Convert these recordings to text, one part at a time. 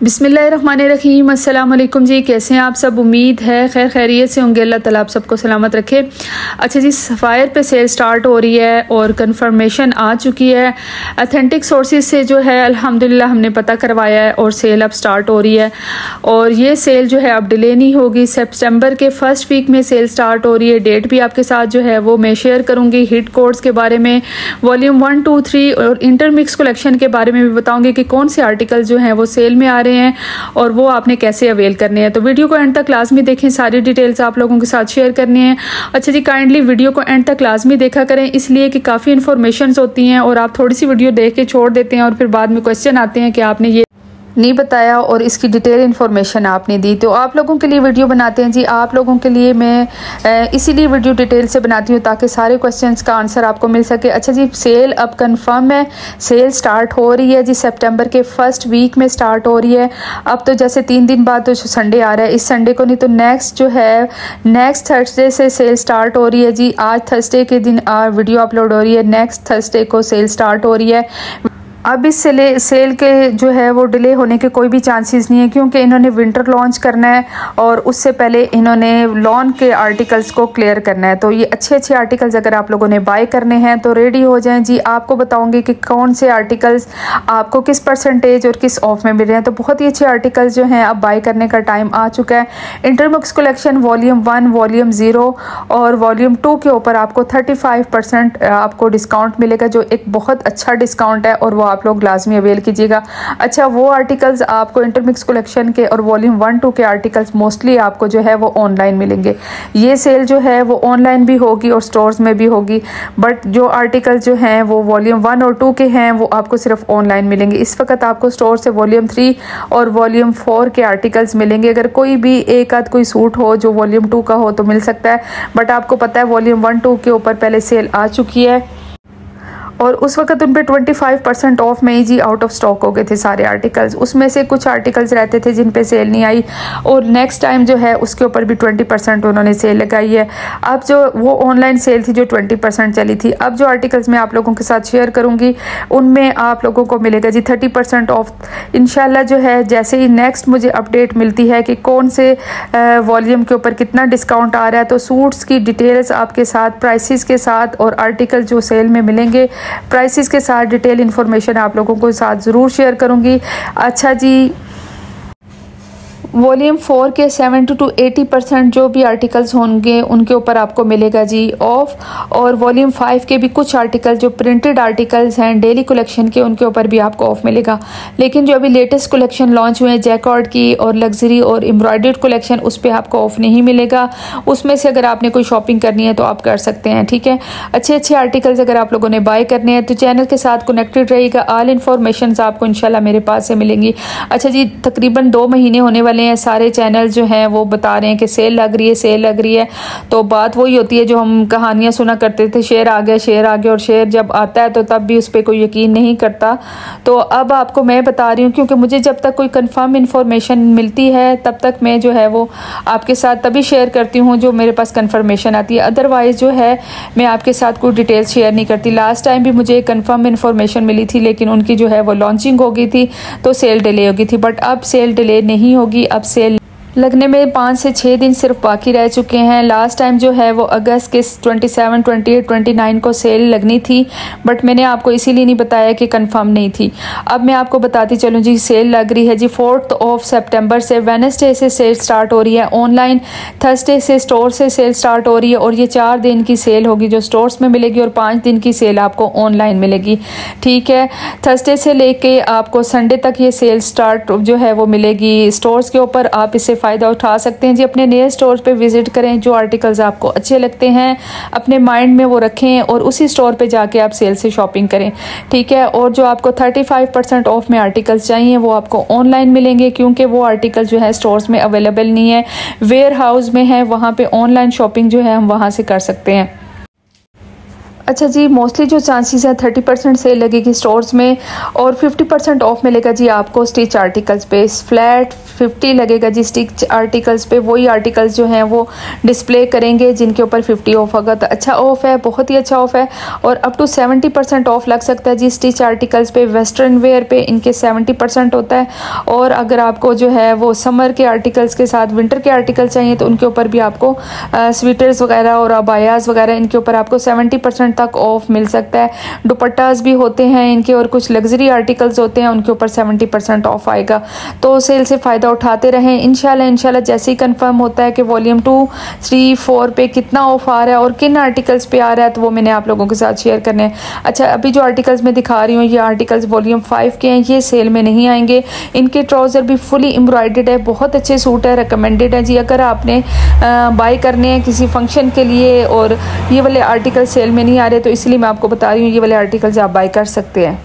बिस्मिल्लाहिर्रहमानिर्रहीम। अस्सलाम वालेकुम जी, कैसे हैं आप सब? उम्मीद है खैर खैरियत से होंगे। अल्लाह ताला आप सबको सलामत रखे। अच्छा जी, सफ़ायर पे सेल स्टार्ट हो रही है और कंफर्मेशन आ चुकी है। अथेंटिक सोर्सेज से जो है अल्हम्दुलिल्लाह हमने पता करवाया है और सेल अब स्टार्ट हो रही है। और ये सेल जो है अब डिले नहीं होगी, सितंबर के फर्स्ट वीक में सेल स्टार्ट हो रही है। डेट भी आपके साथ जो है वो मैं शेयर करूँगी। हिट कोड्स के बारे में, वॉल्यूम 1, 2, 3 और इंटरमिक्स कलेक्शन के बारे में भी बताऊँगी कि कौन से आर्टिकल जो हैं वो सेल में आ रहे हैं और वो आपने कैसे अवेल करने हैं। तो वीडियो को एंड तक लाजमी देखें, सारी डिटेल्स आप लोगों के साथ शेयर करनी है। अच्छा जी, काइंडली वीडियो को एंड तक लाजमी देखा करें, इसलिए कि काफ़ी इन्फॉर्मेशन होती हैं और आप थोड़ी सी वीडियो देख के छोड़ देते हैं और फिर बाद में क्वेश्चन आते हैं कि आपने ये नहीं बताया और इसकी डिटेल इन्फॉर्मेशन आपने दी। तो आप लोगों के लिए वीडियो बनाते हैं जी, आप लोगों के लिए मैं इसीलिए वीडियो डिटेल से बनाती हूँ ताकि सारे क्वेश्चंस का आंसर आपको मिल सके। अच्छा जी, सेल अब कंफर्म है, सेल स्टार्ट हो रही है जी, सितंबर के फर्स्ट वीक में स्टार्ट हो रही है। अब तो जैसे 3 दिन बाद तो संडे आ रहा है, इस संडे को नहीं तो नेक्स्ट जो है नेक्स्ट थर्सडे से सेल स्टार्ट हो रही है जी। आज थर्सडे के दिन वीडियो अपलोड हो रही है, नेक्स्ट थर्सडे को सेल स्टार्ट हो रही है। अब इस सेल के जो है वो डिले होने के कोई भी चांसेस नहीं है, क्योंकि इन्होंने विंटर लॉन्च करना है और उससे पहले इन्होंने लॉन के आर्टिकल्स को क्लियर करना है। तो ये अच्छे आर्टिकल्स अगर आप लोगों ने बाय करने हैं तो रेडी हो जाएं जी। आपको बताऊंगी कि कौन से आर्टिकल्स आपको किस परसेंटेज और किस ऑफ में मिल रहे हैं। तो बहुत ही अच्छे आर्टिकल्स जो हैं अब बाय करने का टाइम आ चुका है। इंटरमिक्स कलेक्शन वॉल्यूम 1, वॉल्यूम 0 और वॉल्यूम 2 के ऊपर आपको 35% आपको डिस्काउंट मिलेगा, जो एक बहुत अच्छा डिस्काउंट है और वो आप लोग लाजमी अवेल कीजिएगा। अच्छा, वो आर्टिकल्स आपको इंटरमिक्स कलेक्शन के और वॉल्यूम 1, 2 के आर्टिकल्स मोस्टली आपको जो है वो ऑनलाइन मिलेंगे। ये सेल जो है वो ऑनलाइन भी होगी और स्टोर्स में भी होगी, बट जो आर्टिकल्स जो हैं वो वॉल्यूम 1 और 2 के हैं वो आपको सिर्फ ऑनलाइन मिलेंगे। इस वक्त आपको स्टोर से वॉल्यूम 3 और वॉल्यूम 4 के आर्टिकल्स मिलेंगे। अगर कोई भी एक आध कोई सूट हो जो वॉल्यूम 2 का हो तो मिल सकता है, बट आपको पता है वॉल्यूम 1, 2 के ऊपर पहले सेल आ चुकी है और उस वक्त उन पे 25% ऑफ में ही जी आउट ऑफ स्टॉक हो गए थे सारे आर्टिकल्स। उसमें से कुछ आर्टिकल्स रहते थे जिन पे सेल नहीं आई और नेक्स्ट टाइम जो है उसके ऊपर भी 20% उन्होंने सेल लगाई है। अब जो वो ऑनलाइन सेल थी जो 20% चली थी, अब जो आर्टिकल्स मैं आप लोगों के साथ शेयर करूँगी उनमें आप लोगों को मिलेगा जी 30% ऑफ इंशाल्लाह। जो है जैसे ही नेक्स्ट मुझे अपडेट मिलती है कि कौन से वॉल्यूम के ऊपर कितना डिस्काउंट आ रहा है, तो सूट्स की डिटेल्स आपके साथ, प्राइसेस के साथ और आर्टिकल जो सेल में मिलेंगे प्राइसेस के साथ डिटेल इन्फॉर्मेशन आप लोगों को साथ ज़रूर शेयर करूंगी। अच्छा जी, वॉल्यूम 4 के 70 to 80% जो भी आर्टिकल्स होंगे उनके ऊपर आपको मिलेगा जी ऑफ, और वॉल्यूम 5 के भी कुछ आर्टिकल्स जो प्रिंटेड आर्टिकल्स हैं डेली कलेक्शन के उनके ऊपर भी आपको ऑफ मिलेगा। लेकिन जो अभी लेटेस्ट कलेक्शन लॉन्च हुए हैं जैकॉर्ड की और लग्जरी और एम्ब्रॉयडर्ड कलेक्शन, उस पर आपको ऑफ नहीं मिलेगा। उसमें से अगर आपने कोई शॉपिंग करनी है तो आप कर सकते हैं, ठीक है। अच्छे आर्टिकल्स अगर आप लोगों ने बाय करने हैं तो चैनल के साथ कनेक्टेड रहिएगा। ऑल इन्फॉर्मेशन आपको इंशाल्लाह मेरे पास से मिलेंगी। अच्छा जी, तकरीबन 2 महीने होने वाले हैं, सारे चैनल जो हैं वो बता रहे हैं कि सेल लग रही है, सेल लग रही है। तो बात वही होती है जो हम कहानियां सुना करते थे, शेर आ गया, शेर आ गया, और शेर जब आता है तो तब भी उस पर कोई यकीन नहीं करता। तो अब आपको मैं बता रही हूँ, क्योंकि मुझे जब तक कोई कंफर्म इन्फॉर्मेशन मिलती है तब तक मैं जो है वो आपके साथ तभी शेयर करती हूँ जो मेरे पास कंफर्मेशन आती है। अदरवाइज़ जो है मैं आपके साथ कोई डिटेल्स शेयर नहीं करती। लास्ट टाइम भी मुझे कंफर्म इन्फॉर्मेशन मिली थी, लेकिन उनकी जो है वो लॉन्चिंग हो गई थी तो सेल डिले हो गई थी, बट अब सेल डिले नहीं होगी। अब सेल लगने में 5 से 6 दिन सिर्फ बाकी रह चुके हैं। लास्ट टाइम जो है वो अगस्त के 27, 28, 29 को सेल लगनी थी, बट मैंने आपको इसीलिए नहीं बताया कि कंफर्म नहीं थी। अब मैं आपको बताती चलूँ जी, सेल लग रही है जी 4 सितंबर से। वेडनेसडे से सेल स्टार्ट हो रही है ऑनलाइन, थर्सडे से स्टोर से सेल स्टार्ट हो रही है और ये 4 दिन की सेल होगी जो स्टोर्स में मिलेगी और 5 दिन की सेल आपको ऑनलाइन मिलेगी, ठीक है। थर्सडे से लेके आपको संडे तक ये सेल स्टार्ट जो है वो मिलेगी स्टोर्स के ऊपर। आप इससे फ़ायदा उठा सकते हैं जी। अपने नए स्टोर पे विजिट करें, जो आर्टिकल्स आपको अच्छे लगते हैं अपने माइंड में वो रखें और उसी स्टोर पे जाके आप सेल से शॉपिंग करें, ठीक है। और जो आपको 35% ऑफ में आर्टिकल्स चाहिए वो आपको ऑनलाइन मिलेंगे, क्योंकि वो आर्टिकल जो है स्टोर्स में अवेलेबल नहीं है, वेयर हाउस में है, वहाँ पे ऑनलाइन शॉपिंग जो है हम वहाँ से कर सकते हैं। अच्छा जी, मोस्टली जो चांसेस है 30% सेल लगेगी स्टोर्स में और 50% ऑफ मिलेगा जी आपको स्टिच आर्टिकल्स पे। फ्लैट 50 लगेगा जी स्टिच आर्टिकल्स पे। वही आर्टिकल्स जो हैं वो डिस्प्ले करेंगे जिनके ऊपर 50 ऑफ होगा। तो अच्छा ऑफ है, बहुत ही अच्छा ऑफ है। और अप टू 70% ऑफ लग सकता है जी स्टिच आर्टिकल्स पे। वेस्टर्न वेयर पे इनके 70% होता है। और अगर आपको जो है वो समर के आर्टिकल्स के साथ विंटर के आर्टिकल चाहिए तो उनके ऊपर भी आपको स्वेटर्स वगैरह और अबायास वगैरह इनके ऊपर आपको 70% तक ऑफ मिल सकता है। दुपट्टास भी होते हैं इनके और कुछ लग्जरी आर्टिकल्स होते हैं उनके ऊपर 70% ऑफ आएगा। तो सेल से फ़ायदा उठाते रहें। इंशाल्लाह जैसे ही कंफर्म होता है कि वॉल्यूम 2, 3, 4 पे कितना ऑफ आ रहा है और किन आर्टिकल्स पे आ रहा है तो वो मैंने आप लोगों के साथ शेयर करने हैं। अच्छा, अभी जो आर्टिकल्स मैं दिखा रही हूँ ये आर्टिकल्स वॉल्यूम 5 के हैं, ये सेल में नहीं आएंगे। इनके ट्राउज़र भी फुली एम्ब्रॉयडर्ड है, बहुत अच्छे सूट है, रिकमेंडेड है जी। अगर आपने बाई करने हैं किसी फंक्शन के लिए और ये वाले आर्टिकल सेल में नहीं आ रहे तो इसलिए मैं आपको बता रही हूँ ये वाले आर्टिकल्स आप बाई कर सकते हैं।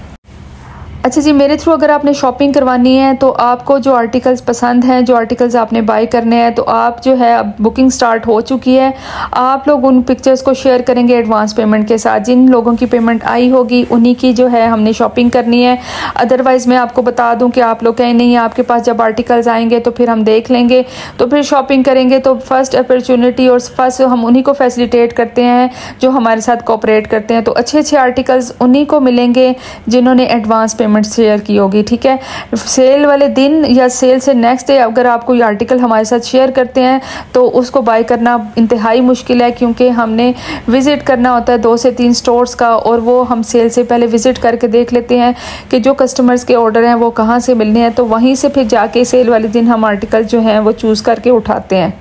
अच्छा जी, मेरे थ्रू अगर आपने शॉपिंग करवानी है तो आपको जो आर्टिकल्स पसंद हैं, जो आर्टिकल्स आपने बाय करने हैं, तो आप जो है अब बुकिंग स्टार्ट हो चुकी है। आप लोग उन पिक्चर्स को शेयर करेंगे एडवांस पेमेंट के साथ। जिन लोगों की पेमेंट आई होगी उन्हीं की जो है हमने शॉपिंग करनी है। अदरवाइज़ मैं आपको बता दूं कि आप लोग कहें नहीं आपके पास जब आर्टिकल्स आएंगे तो फिर हम देख लेंगे, तो फिर शॉपिंग करेंगे। तो फर्स्ट अपॉर्चुनिटी और फर्स्ट हम उन्हीं को फैसिलिटेट करते हैं जो हमारे साथ कोऑपरेट करते हैं। तो अच्छे आर्टिकल्स उन्हीं को मिलेंगे जिन्होंने एडवांस पेमेंट शेयर की होगी, ठीक है। सेल वाले दिन या सेल से नेक्स्ट डे अगर आप कोई आर्टिकल हमारे साथ शेयर करते हैं तो उसको बाय करना इंतहाई मुश्किल है, क्योंकि हमने विज़िट करना होता है 2 से 3 स्टोर्स का, और वो हम सेल से पहले विज़िट करके देख लेते हैं कि जो कस्टमर्स के ऑर्डर हैं वो कहाँ से मिलने हैं। तो वहीं से फिर जाके सेल वाले दिन हम आर्टिकल जो हैं वो चूज़ करके उठाते हैं।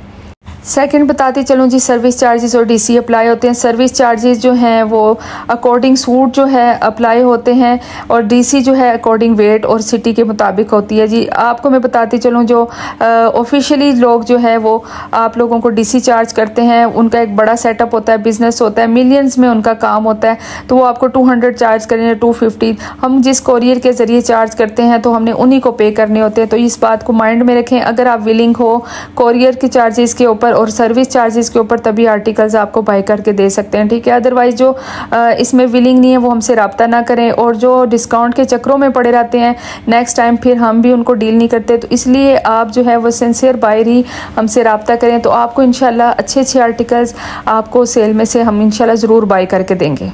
सेकंड बताती चलूँ जी, सर्विस चार्जेस और डीसी अप्लाई होते हैं। सर्विस चार्जेस जो हैं वो अकॉर्डिंग सूट जो है अप्लाई होते हैं और डीसी जो है अकॉर्डिंग वेट और सिटी के मुताबिक होती है जी। आपको मैं बताती चलूँ जो ऑफिशियली लोग जो है वो आप लोगों को डीसी चार्ज करते हैं, उनका एक बड़ा सेटअप होता है, बिजनेस होता है, मिलियंस में उनका काम होता है, तो वो आपको 200 चार्ज करेंगे, 250। हम जिस कोरियर के ज़रिए चार्ज करते हैं तो हमने उन्हीं को पे करने होते हैं। तो इस बात को माइंड में रखें अगर आप विलिंग हो कोरियर के चार्जेस के ऊपर और सर्विस चार्जेस के ऊपर, तभी आर्टिकल्स आपको बाय करके दे सकते हैं, ठीक है। अदरवाइज जो इसमें विलिंग नहीं है वो हमसे रब्ता ना करें, और जो डिस्काउंट के चक्रों में पड़े रहते हैं नेक्स्ट टाइम फिर हम भी उनको डील नहीं करते। तो इसलिए आप जो है वो सिंसियर बायर ही हमसे रब्ता करें, तो आपको इंशाल्लाह अच्छे आर्टिकल्स आपको सेल में से हम इंशाल्लाह ज़रूर बाय करके देंगे।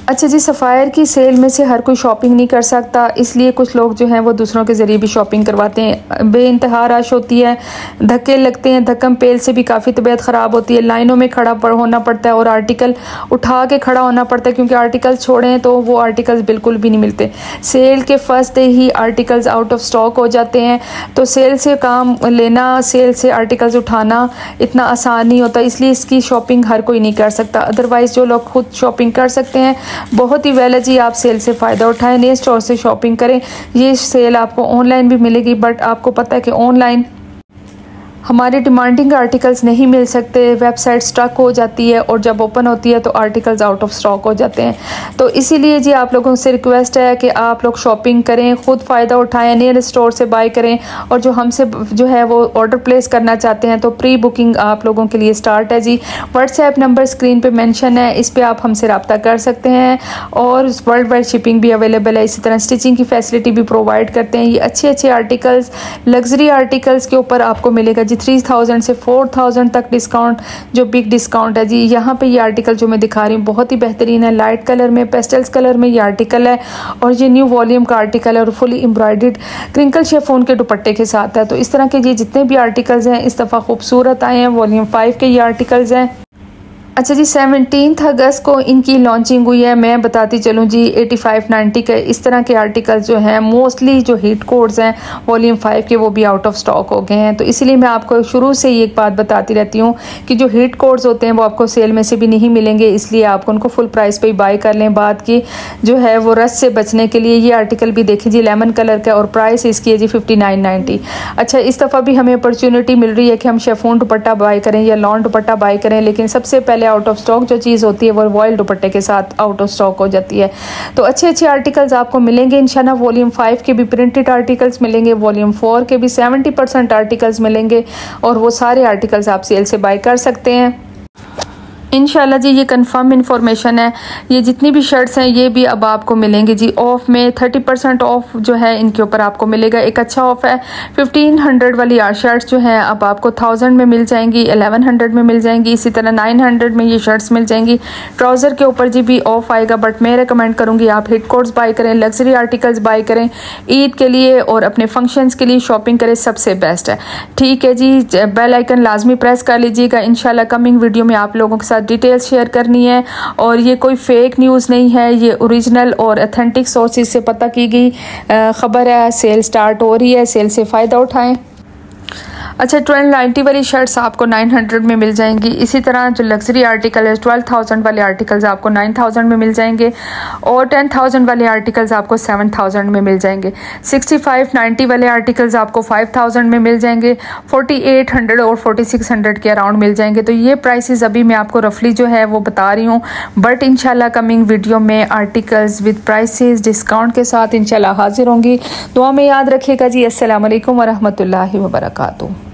अच्छा जी, सफ़ायर की सेल में से हर कोई शॉपिंग नहीं कर सकता, इसलिए कुछ लोग जो हैं वो दूसरों के ज़रिए भी शॉपिंग करवाते हैं। बेइंतहा रश होती है, धक्के लगते हैं, धक्कम पेल से भी काफ़ी तबीयत ख़राब होती है, लाइनों में खड़ा होना पड़ता है और आर्टिकल उठा के खड़ा होना पड़ता है, क्योंकि आर्टिकल छोड़ें तो वो आर्टिकल्स बिल्कुल भी नहीं मिलते। सेल के first day he articles out of stock हो जाते हैं। तो सेल से काम लेना, सेल से आर्टिकल्स उठाना इतना आसान नहीं होता, इसलिए इसकी शॉपिंग हर कोई नहीं कर सकता। अदरवाइज़ जो लोग खुद शॉपिंग कर सकते हैं बहुत ही वेल है जी, आप सेल से फ़ायदा उठाएं, नए स्टोर से शॉपिंग करें। ये सेल आपको ऑनलाइन भी मिलेगी, बट आपको पता है कि ऑनलाइन हमारे डिमांडिंग आर्टिकल्स नहीं मिल सकते, वेबसाइट स्टक हो जाती है और जब ओपन होती है तो आर्टिकल्स आउट ऑफ स्टॉक हो जाते हैं। तो इसीलिए जी आप लोगों से रिक्वेस्ट है कि आप लोग शॉपिंग करें, ख़ुद फ़ायदा उठाएं, नियर स्टोर से बाय करें, और जो हमसे जो है वो ऑर्डर प्लेस करना चाहते हैं तो प्री बुकिंग आप लोगों के लिए स्टार्ट है जी। व्हाट्सएप नंबर स्क्रीन पर मैंशन है, इस पर आप हमसे रब्ता कर सकते हैं, और वर्ल्ड वाइड शिपिंग भी अवेलेबल है। इसी तरह स्टिचिंग की फैसिलिटी भी प्रोवाइड करते हैं। ये अच्छे आर्टिकल्स, लग्जरी आर्टिकल्स के ऊपर आपको मिलेगा 3000 से 4000 तक डिस्काउंट, जो बिग डिस्काउंट है जी। यहाँ पे ये आर्टिकल जो मैं दिखा रही हूँ बहुत ही बेहतरीन है, लाइट कलर में, पेस्टल्स कलर में ये आर्टिकल है, और ये न्यू वॉल्यूम का आर्टिकल है और फुली एम्ब्रॉयडर्ड क्रिंकल शेफोन के दुपट्टे के साथ है। तो इस तरह के ये जितने भी आर्टिकल्स हैं इस दफ़ा खूबसूरत आए हैं, वॉल्यूम 5 के ये आर्टिकल्स हैं। अच्छा जी, 17 अगस्त को इनकी लॉन्चिंग हुई है। मैं बताती चलूँ जी 85-90 के इस तरह के आर्टिकल्स जो हैं, मोस्टली जो हिट कोड्स हैं वॉल्यूम 5 के, वो भी आउट ऑफ स्टॉक हो गए हैं। तो इसीलिए मैं आपको शुरू से ही एक बात बताती रहती हूँ कि जो हिट कोड्स होते हैं वो आपको सेल में से भी नहीं मिलेंगे, इसलिए आप उनको फुल प्राइस पे ही बाय कर लें। बात की जो है वो रस से बचने के लिए ये आर्टिकल भी देखिए जी, लेमन कलर का, और प्राइस इसकी है जी 59.90। अच्छा, इस दफ़ा भी हमें अपॉर्चुनिटी मिल रही है कि हम शेफोन दुपट्टा बाय करें या लॉन दुपट्टा बाय करें, लेकिन सबसे पहले आउट ऑफ स्टॉक जो चीज़ होती है वो वॉयल दुपट्टे के साथ आउट ऑफ स्टॉक हो जाती है। तो अच्छे आर्टिकल्स आपको मिलेंगे इंशाल्लाह। वॉल्यूम 5 के भी प्रिंटेड आर्टिकल्स मिलेंगे, वॉल्यूम 4 के भी 70% आर्टिकल्स मिलेंगे, और वो सारे आर्टिकल्स आप सेल से बाय कर सकते हैं। इंशाल्लाह जी ये कंफर्म इन्फॉर्मेशन है। ये जितनी भी शर्ट्स हैं ये भी अब आपको मिलेंगी जी ऑफ में। 30% ऑफ जो है इनके ऊपर आपको मिलेगा। एक अच्छा ऑफ है। 1500 वाली शर्ट्स जो है अब आपको 1000 में मिल जाएंगी, 1100 में मिल जाएंगी, इसी तरह 900 में ये शर्ट्स मिल जाएंगी। ट्राउज़र के ऊपर जी भी ऑफ आएगा, बट मैं रिकमेंड करूँगी आप हिट कोट्स बाई करें, लग्जरी आर्टिकल्स बाई करें, ईद के लिए और अपने फंक्शंस के लिए शॉपिंग करें, सबसे बेस्ट है। ठीक है जी, बेल आइकन लाजमी प्रेस कर लीजिएगा। इंशाल्लाह कमिंग वीडियो में आप लोगों के साथ डिटेल्स शेयर करनी है और ये कोई फेक न्यूज़ नहीं है, ये ओरिजिनल और ऑथेंटिक सोर्सेज से पता की गई खबर है। सेल स्टार्ट हो रही है, सेल से फ़ायदा उठाएं। अच्छा, 1290 वाली शर्ट्स आपको 900 में मिल जाएंगी। इसी तरह जो लग्जरी आर्टिकल है 12,000 वाले आर्टिकल्स आपको 9,000 में मिल जाएंगे और 10,000 वाले आर्टिकल्स आपको 7,000 में मिल जाएंगे। 6590 वाले आर्टिकल्स आपको 5,000 में मिल जाएंगे। 4800 और 4600 के अराउंड मिल जाएंगे। तो ये प्राइसेस अभी मैं आपको रफली जो है वो बता रही हूँ, बट इंशाल्लाह कमिंग वीडियो में आर्टिकल्स विद प्राइसेस डिस्काउंट के साथ इंशाल्लाह हाजिर होंगी। दुआ में याद रखिएगा जी। अस्सलाम वालेकुम व रहमतुल्लाहि व बरकातुहू।